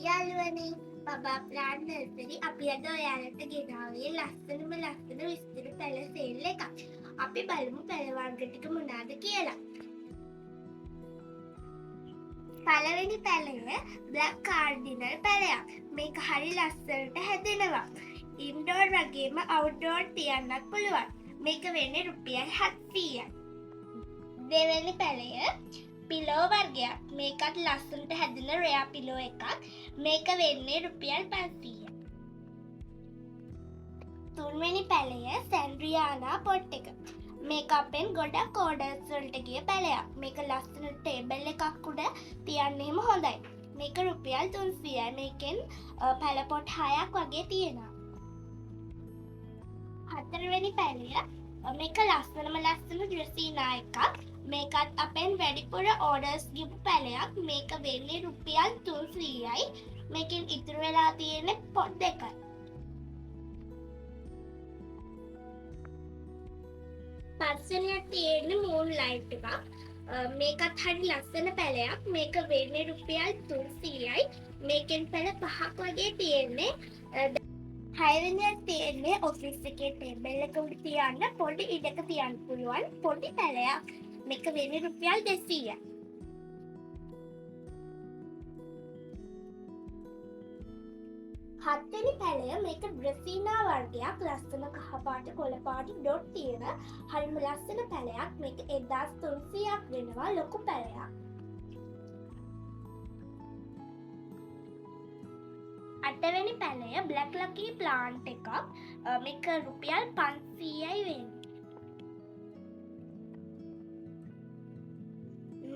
යාළුවනේ බබා plant nursery අපි අද ඔයාලට ගෙනාවේ ලස්සනම ලස්සන විස්තර පැළ සේල් එකක්. අපි බලමු පැළ වර්ග ටික මොනවාද කියලා. පළවෙනි පැළය බ්ලැක් කාඩිනල් පැළයක්. මේක හරි ලස්සනට හැදෙනවා. ඉන්ඩෝර් වගේම අවුට්ඩෝර් තියන්නත් පුළුවන්. මේක වෙන්නේ රුපියල් 700යි. දෙවෙනි පැළය පිලෝ වර්ගයක්. මේකත් ලස්සනට හැදෙන රෙයා පිලෝ එකක්. මේක වෙන්නේ රුපියල් 500යි. තුන්වෙනි පැළය සැන්ඩ්‍රියානා පොට් එක. මේක අපෙන් ගොඩක් ඕඩර්ස් වලට ගිය පැළයක්. මේක ලස්සන ටේබල් එකක් උඩ තියන්නේම හොඳයි. මේක රුපියල් 300යි. මේකෙන් පැළ පොට් 6ක් වගේ තියෙනවා. හතරවෙනි පැළය මේක ලස්සනම ලස්සන ඩ්‍රෙසීනා එකක්. මේකත් අපෙන් වැඩිපුර ඕඩර්ස් ගිපු පැළයක්. මේක වෙන්නේ රුපියල් 300යි. මේකෙන් ඉතුරු වෙලා තියෙන පොට් දෙකයි. පස්වෙනියට තියෙන මූන් ලයිට් එකක්. මේකත් හරි ලස්සන පැළයක්. මේක වෙන්නේ රුපියල් 300යි. මේකෙන් පැළ 5ක් වගේ තියෙන්නේ. හයවෙනියට තියෙන්නේ ඔෆිස් එකේ ටේබල් එක උඩ තියන්න පොඩි ඉඩක තියන්න පුළුවන් පොඩි පැළයක්. මේක වෙන්නේ රුපියල් 200යි. හත්වෙනි පැළය මේක ඩ්‍රෙසීනා වර්ගයක්. ලස්සන කහපාට කොළපාට ඩොට් තියෙන හරිම ලස්සන පැළයක්. මේක 1300ක් වෙනවා. ලොකු පැළයක්. අටවෙනි පැළය බ්ලැක් ලකී ප්ලාන්ට් එකක්. මේක රුපියල් 500යි වෙන්නේ.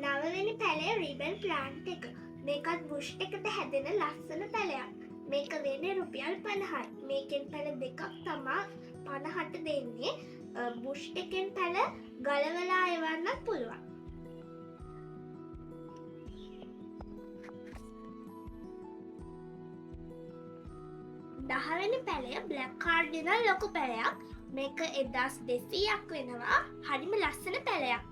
නවවෙනි පැළය රිබන් ප්ලාන්ට් එක. මේකත් බුෂ් එකට හැදෙන ලස්සන පැළයක්. මේක වෙන්නේ රුපියල් 50යි. මේකෙන් පැළ දෙකක් තමා 50ට දෙන්නේ. බුෂ් එකෙන් පැළ ගලවලා එවන්නත් පුළුවන්. දහවෙනි පැළය බ්ලැක් කාඩිනල් ලොකු පැළයක්. මේක 1200ක් වෙනවා. හරිම ලස්සන පැළයක්.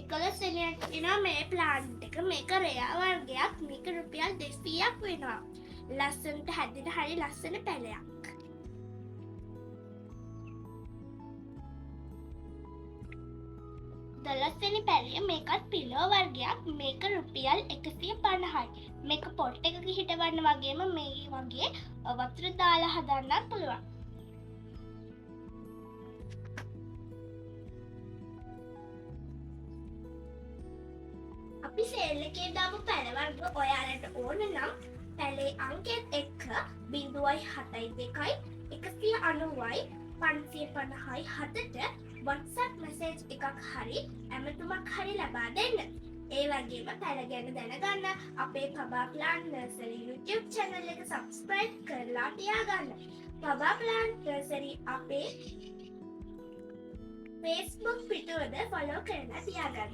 11වෙනියට එනවා මේ ප්ලාන්ට් එක. මේක රෙයා වර්ගයක්. මේක රුපියල් 200ක් වෙනවා. ලස්සනට හැදෙන හරි ලස්සන පැළයක්. 12වෙනි පැළය මේකත් පිලෝ වර්ගයක්. මේක රුපියල් 150යි. මේක පොට් එකක හිටවන්න වගේම මේ වගේ වතුර දාලා හදන්නත් පුළුවන්. අපි සේල් එකේ දාපු පැළ වර්ග ඔයාලට ඕන නම් පැළේ අංකෙත් එක්ක 0.72යි 190යි 550යි 7ට WhatsApp message එකක් හරි ඇමතුමක් හරි ලබා දෙන්න. ඒ වගේම පැළ ගැන දැනගන්න අපේ පබා ප්ලාන්ට් නර්සරි YouTube channel එක subscribe කරලා තියාගන්න. පබා ප්ලාන්ට් නර්සරි අපේ Facebook පිටුවද follow කරලා තියාගන්න.